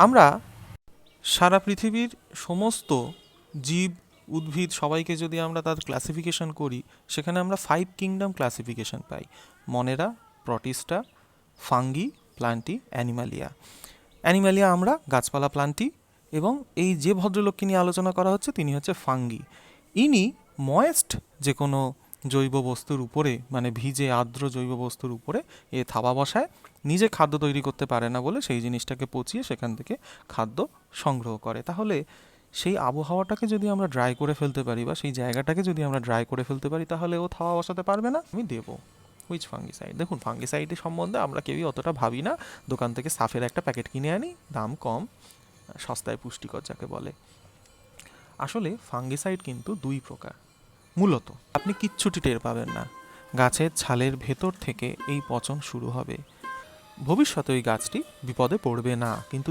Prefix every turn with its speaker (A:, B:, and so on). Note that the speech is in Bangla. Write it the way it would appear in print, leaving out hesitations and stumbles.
A: আমরা সারা পৃথিবীর সমস্ত জীব, উদ্ভিদ সবাইকে যদি আমরা তার ক্লাসিফিকেশন করি, সেখানে আমরা 5 কিংডম ক্লাসিফিকেশন পাই: মনেরা, প্রটিস্টা, ফাঙ্গি, প্লান্টি, অ্যানিমালিয়া। অ্যানিমালিয়া আমরা গাছপালা, প্লান্টি। এবং এই যে ভদ্রলোককে নিয়ে আলোচনা করা হচ্ছে তিনি হচ্ছে ফাঙ্গি। ইনি ময়েস্ট যে কোনো জৈব বস্তুর উপরে, মানে ভিজে আর্দ্র জৈব বস্তুর উপরে থাবা বসায়। নিজে খাদ্য তৈরি করতে পারে না বলে সেই জিনিসটাকে পচিয়ে সেখান থেকে খাদ্য সংগ্রহ করে। তাহলে সেই আবহাওয়াটাকে যদি আমরা ড্রাই করে ফেলতে পারি, বা সেই জায়গাটাকে যদি আমরা ড্রাই করে ফেলতে পারি, তাহলে ও থাবা বসাতে পারবে না। আমি দেবো হুইচ ফাঙ্গিসাইড। দেখুন, ফাঙ্গিসাইডের সম্বন্ধে আমরা কেউই অতটা ভাবি না। দোকান থেকে সাফের একটা প্যাকেট কিনে আনি, দাম কম, সস্তায় পুষ্টিকর যাকে বলে। আসলে ফাঙ্গিসাইড কিন্তু 2 প্রকার। মূলত আপনি কিচ্ছুটি টের পাবেন না। গাছের ছালের ভেতর থেকে এই পচন শুরু হবে। ভবিষ্যতে ওই গাছটি বিপদে পড়বে না, কিন্তু